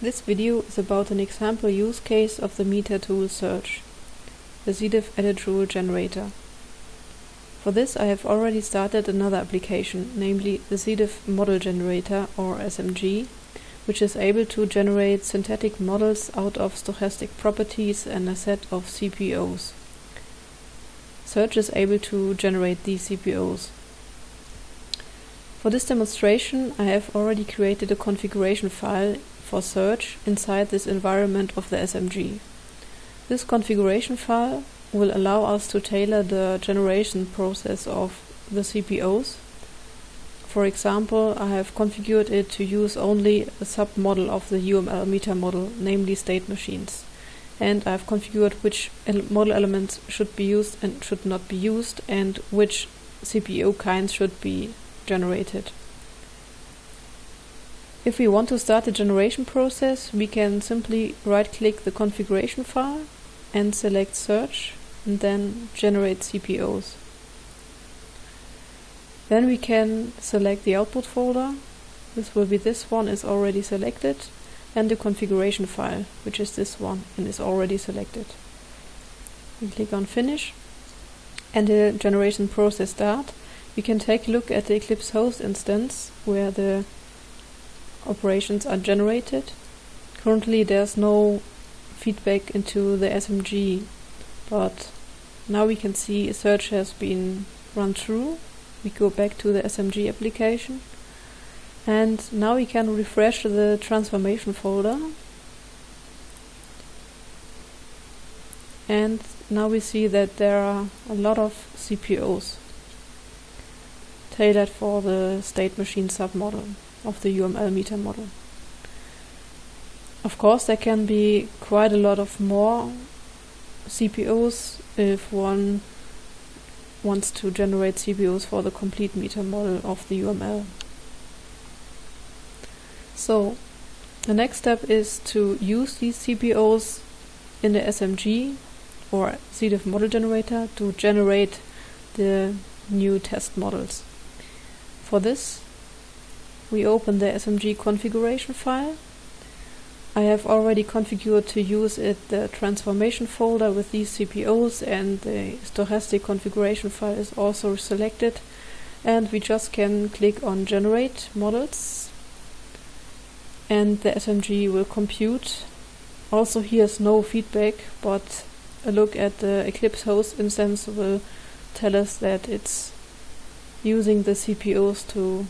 This video is about an example use case of the meta tool SERGe, the SiDiff Edit Rule Generator. For this I have already started another application, namely the SiDiff Model Generator or SMG, which is able to generate synthetic models out of stochastic properties and a set of CPEOs. SERGe is able to generate these CPEOs. For this demonstration I have already created a configuration file for SERGe inside this environment of the SMG. This configuration file will allow us to tailor the generation process of the CPEOs. For example, I have configured it to use only a submodel of the UML meta model, namely state machines. And I have configured which model elements should be used and should not be used, and which CPEO kinds should be generated. If we want to start the generation process, we can simply right-click the configuration file and select SERGe and then generate CPEOs. Then we can select the output folder. This will be this one, is already selected, and the configuration file, which is this one and is already selected. We click on Finish and the generation process starts. We can take a look at the Eclipse host instance where the operations are generated. Currently there's no feedback into the SMG, but now we can see SERGe has been run through. We go back to the SMG application and now we can refresh the transformation folder, and now we see that there are a lot of CPEOs tailored for the state machine submodel of the UML meta model. Of course, there can be quite a lot of more CPEOs if one wants to generate CPEOs for the complete meta model of the UML. So, the next step is to use these CPEOs in the SMG or SiDiff Model Generator to generate the new test models. For this, we open the SMG configuration file. I have already configured to use it the transformation folder with these CPEOs, and the stochastic configuration file is also selected, and we just can click on Generate Models and the SMG will compute. Also here's no feedback, but a look at the Eclipse host instance will tell us that it's using the CPEOs to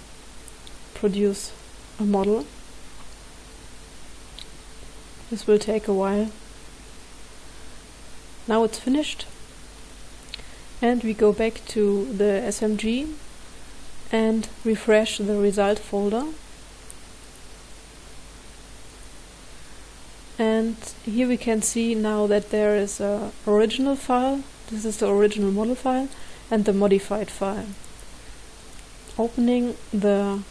produce a model. This will take a while. Now it's finished, and we go back to the SMG and refresh the result folder. And here we can see now that there is an original file. This is the original model file and the modified file. Opening the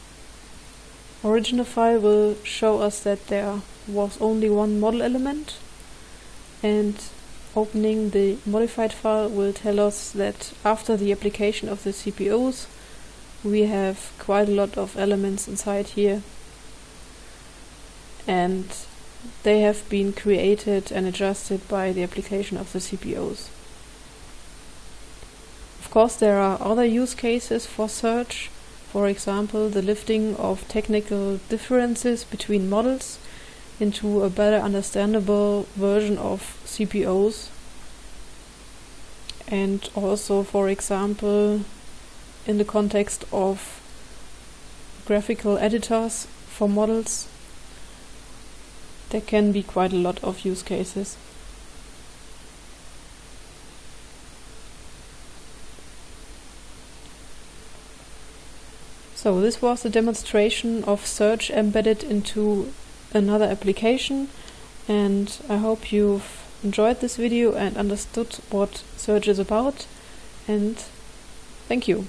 original file will show us that there was only one model element, and opening the modified file will tell us that after the application of the CPEOs we have quite a lot of elements inside here, and they have been created and adjusted by the application of the CPEOs. Of course, there are other use cases for SERGe. For example, the lifting of technical differences between models into a better understandable version of CPEOs. And also, for example, in the context of graphical editors for models, there can be quite a lot of use cases. So this was a demonstration of SERGe embedded into another application, and I hope you've enjoyed this video and understood what SERGe is about, and thank you.